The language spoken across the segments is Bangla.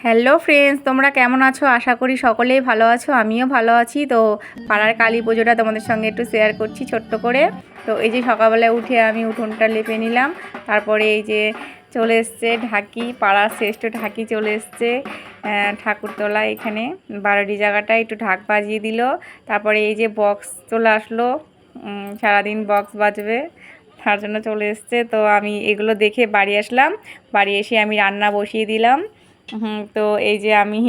হ্যালো ফ্রেন্ডস, তোমরা কেমন আছো? আশা করি সকলেই ভালো আছো, আমিও ভালো আছি। তো পাড়ার কালী পুজোটা তোমাদের সঙ্গে একটু শেয়ার করছি ছোট্ট করে। তো এই যে সকালবেলায় উঠে আমি উঠোনটা লেপে নিলাম, তারপরে এই যে চলে এসছে ঢাকি, পাড়ার শ্রেষ্ঠ ঢাকি চলে এসছে ঠাকুরতলা এখানে বারোটি জায়গাটায় একটু ঢাক বাজিয়ে দিল। তারপরে এই যে বক্স চলে আসলো, সারাদিন বক্স বাজবে তার জন্য চলে এসছে। তো আমি এগুলো দেখে বাড়ি আসলাম, বাড়ি এসে আমি রান্না বসিয়ে দিলাম। তো এই যে আমি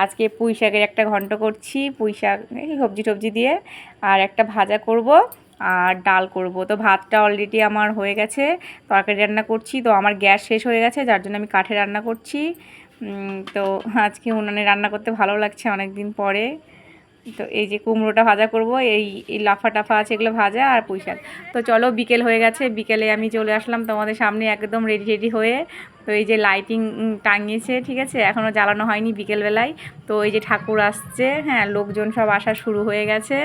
আজকে পুঁই শাকের একটা ঘন্ট করছি, পুঁই শাক সবজি টবজি দিয়ে, আর একটা ভাজা করব আর ডাল করব। তো ভাতটা অলরেডি আমার হয়ে গেছে, তরকারি রান্না করছি। তো আমার গ্যাস শেষ হয়ে গেছে, যার জন্য আমি কাঠে রান্না করছি। তো আজকে উনানে রান্না করতে ভালো লাগছে অনেক দিন পরে। তো এই যে কুমড়োটা ভাজা করব, এই লাফা টাফা আছে এগুলো ভাজা, আর পুঁই শাক। তো চলো, বিকেল হয়ে গেছে, বিকেলে আমি চলে আসলাম তোমাদের সামনে একদম রেডি রেডি হয়ে। তো এই যে লাইটিং টাঙিয়েছে, ঠিক আছে, এখনও জ্বালানো হয়নি বিকেলবেলায়। তো এই যে ঠাকুর আসছে, হ্যাঁ, লোকজন সব আসা শুরু হয়ে গেছে।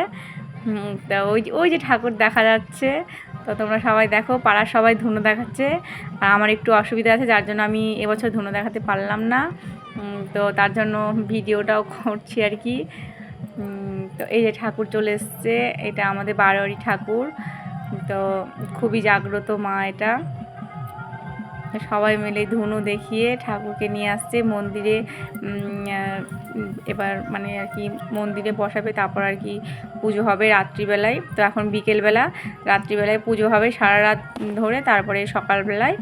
তা ওই যে ঠাকুর দেখা যাচ্ছে। তো তোমরা সবাই দেখো, পাড়ার সবাই ধুনো দেখাচ্ছে। আর আমার একটু অসুবিধা আছে, যার জন্য আমি এবছর ধুনো দেখাতে পারলাম না। তো তার জন্য ভিডিওটাও করছি আর কি। তো এই যে ঠাকুর চলে এসছে, এটা আমাদের বারোয়ারি ঠাকুর। তো খুবই জাগ্রত মা এটা। সবাই মিলে ধুনো দেখিয়ে ঠাকুরকে নিয়ে আসছে মন্দিরে। এবার মানে আর কি মন্দিরে বসাবে, তারপর আর কি পুজো হবে রাত্রিবেলায়। তো এখন বিকেলবেলা, রাত্রিবেলায় পুজো হবে সারা রাত ধরে। তারপরে সকালবেলায়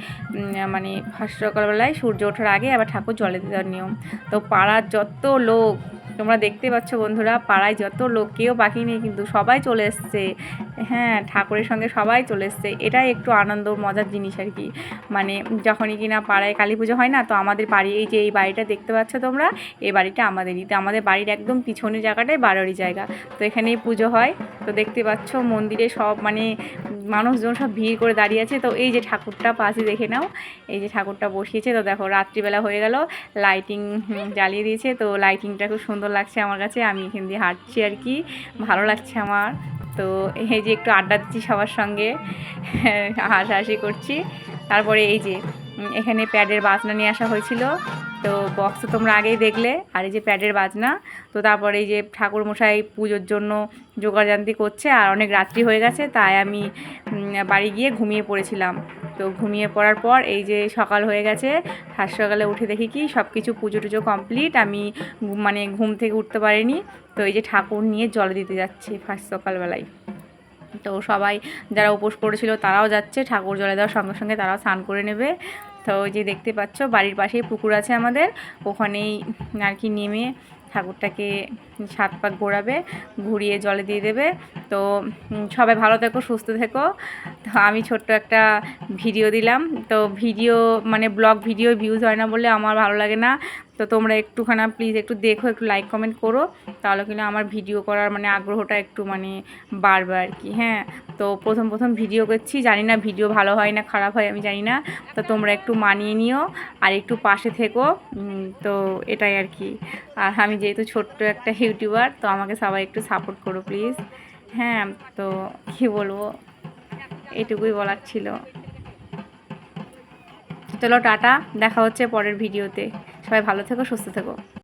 মানে ফার্স্ট সকালবেলায় সূর্য ওঠার আগে আবার ঠাকুর জলে দেওয়ার নিয়ম। তো পাড়ার যত লোক তোমরা দেখতে পাচ্ছ বন্ধুরা, পাড়ায় যত লোক, কেউ বাকি নেই কিন্তু, সবাই চলে এসছে। হ্যাঁ, ঠাকুরের সঙ্গে সবাই চলে এসছে। এটাই একটু আনন্দ মজার জিনিস আর কি। মানে যখনই কিনা পাড়ায় কালী পুজো হয় না, তো আমাদের বাড়ি, এই যে এই বাড়িটা দেখতে পাচ্ছ তোমরা, এই বাড়িটা আমাদেরই। তো আমাদের বাড়ির একদম পিছনের জায়গাটায় বারোয়ারি জায়গা, তো এখানেই পুজো হয়। তো দেখতে পাচ্ছ মন্দিরে সব মানে মানুষজন সব ভিড় করে দাঁড়িয়ে আছে। তো এই যে ঠাকুরটা পাশে দেখে নাও, এই যে ঠাকুরটা বসিয়েছে। তো দেখো রাত্রিবেলা হয়ে গেল, লাইটিং জ্বালিয়ে দিয়েছে। তো লাইটিংটা খুব সুন্দর লাগছে আমার কাছে, আমি এখান দিয়ে হাঁটছি আর কি, ভালো লাগছে আমার। তো এই যে একটু আড্ডা দিচ্ছি সবার সঙ্গে, হাসাহাসি করছি। তারপরে এই যে এখানে প্যাডের বাজনা নিয়ে আসা হয়েছিল। তো বক্স তো তোমরা আগেই দেখলে, আর এই যে প্যাডের বাজনা। তো তারপরে এই যে ঠাকুরমশাই পুজোর জন্য জোগাড়জান্তি করছে, আর অনেক রাত্রি হয়ে গেছে, তাই আমি বাড়ি গিয়ে ঘুমিয়ে পড়েছিলাম। তো ঘুমিয়ে পড়ার পর এই যে সকাল হয়ে গেছে, ফার্স্ট সকালে উঠে দেখি কি সব কিছু পুজো টুজো কমপ্লিট, আমি মানে ঘুম থেকে উঠতে পারিনি। তো এই যে ঠাকুর নিয়ে জল দিতে যাচ্ছি ফার্স্ট সকালবেলায়। তো সবাই যারা উপোস করেছিল তারাও যাচ্ছে, ঠাকুর জলে দেওয়ার সঙ্গে সঙ্গে তারাও স্নান করে নেবে। তো ওই যে দেখতে পাচ্ছ বাড়ির পাশেই পুকুর আছে আমাদের, ওখানেই আর কি নেমে ঠাকুরটাকে 7 পাক ঘোরাবে, ঘুরিয়ে জলে দিয়ে দেবে। তো সবাই ভালো থেকো, সুস্থ থেকো। তো আমি ছোট্ট একটা ভিডিও দিলাম। তো ভিডিও মানে ব্লগ ভিডিও ভিউজ হয় না বলে আমার ভালো লাগে না। তো তোমরা একটুখানা প্লিজ একটু দেখো, একটু লাইক কমেন্ট করো, তাহলে কিন্তু আমার ভিডিও করার মানে আগ্রহটা একটু মানে বাড়বে আর কি। হ্যাঁ, তো প্রথম ভিডিও করছি, জানি না ভিডিও ভালো হয় না খারাপ হয় আমি জানি না। তো তোমরা একটু মানিয়ে নিও আর একটু পাশে থেকো। তো এটাই আর কি। আর আমি যেহেতু ছোট্ট একটা ইউটিউবার, তো আমাকে সবাই একটু সাপোর্ট করো প্লিজ। হ্যাঁ, তো কী বলবো, এটুকুই বলার ছিল। চলো টাটা, দেখা হচ্ছে পরের ভিডিওতে। সবাই ভালো থেকো, সুস্থ থেকো।